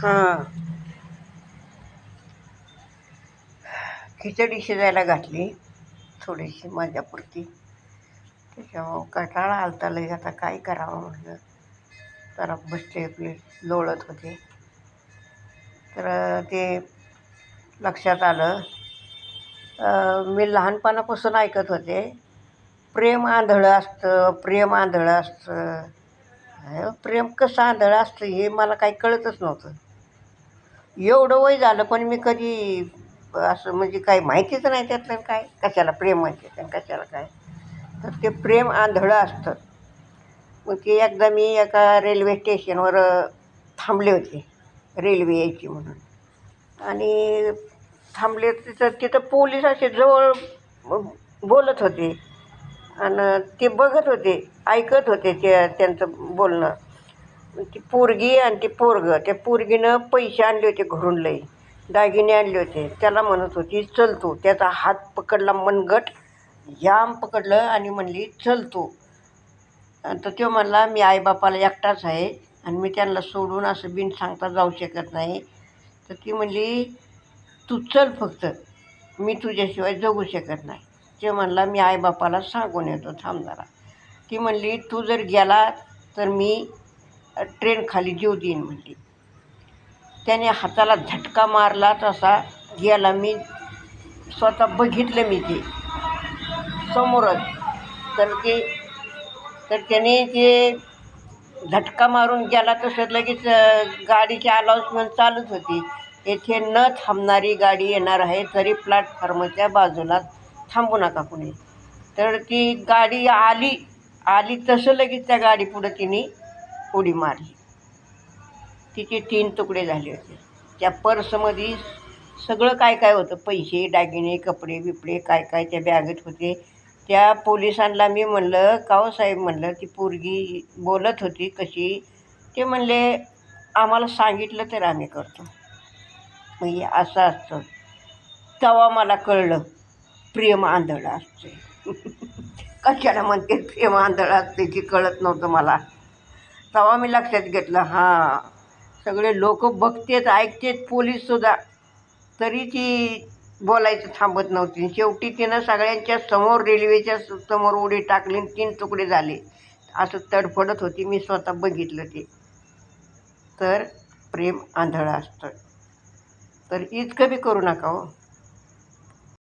हां, खिचडी शिजायला घातली थोडीशी माझ्यापुरती. त्याच्यामुळं कंटाळा आलता लई, आता काय करावं म्हटलं. जरा बसते आपले लोळत होते. तर ते लक्षात आलं, मी लहानपणापासून ऐकत होते, प्रेम आंधळं असतं, प्रेम आंधळं असतं. प्रेम कसं आंधळं असतं हे मला काही कळतच नव्हतं. एवढं वय झालं पण मी कधी असं म्हणजे काही माहितीच नाही त्यातलं काय, कशाला प्रेम माहिती आणि कशाला काय. तर ते प्रेम आंधळं असतं. मग ते एकदा मी एका रेल्वे स्टेशनवर थांबले होते, रेल्वे यायची म्हणून. आणि थांबले तिथं तिथं पोलीस असे जवळ बोलत होते आणि ते बघत होते, ऐकत होते ते त्यांचं बोलणं. ती पोरगी आणि ती पोरगं, त्या पोरगीनं पैसे आणले होते घरून लई, दागिने आणले होते. त्याला म्हणत होती चल तू. त्याचा हात पकडला मनगट, जाम पकडलं आणि म्हणली चल तू. तर तो म्हणला मी आईबापाला एकटाच आहे आणि मी त्यांना सोडून असं बिन सांगता जाऊ शकत नाही. तर ती म्हणली तू चल फक्त, मी तुझ्याशिवाय जगू शकत नाही. ते म्हणला मी आईबापाला सांगून येतो, थांब जरा. ती म्हणली तू जर गेला तर मी ट्रेन खाली जीव देईन म्हणली. त्याने हाताला झटका मारला, तसा गेला. मी स्वतः बघितलं मी ते समोरच. तर ते तर त्याने ते झटका मारून गेला तसं लगेच गाडीची अनाउन्समेंट चालूच होती, येथे न थांबणारी गाडी येणार आहे, तरी प्लॅटफॉर्मच्या बाजूला थांबू नका कुणी. तर ती गाडी आली आली तसं लगेच त्या गाडीपुढं तिने उडी मारली. तिचे 3 तुकडे झाले होते. त्या पर्समध्ये सगळं काय काय होतं, पैसे दागिने कपडे बिपडे काय काय त्या बॅगेत होते. त्या पोलिसांना मी म्हणलं का हो साहेब, म्हणलं ती पोरगी बोलत होती कशी. ते म्हणले आम्हाला सांगितलं तर आम्ही करतो. मग हे असं असतं. तेव्हा मला कळलं प्रेम आंधळं असते. कशाला म्हणते प्रेम आंधळं असते की कळत नव्हतं मला. तेव्हा मी लक्षात घेतलं, हां, सगळे लोक बघतेत ऐकतेत पोलीससुद्धा, तरी ती बोलायचं थांबत नव्हती. शेवटी तिनं सगळ्यांच्या समोर रेल्वेच्या समोर उडी टाकली, 3 तुकडे झाले. असं तडफडत होती, मी स्वतः बघितलं ते. तर प्रेम आंधळं असतं. तर इतकं बी करू नका हो.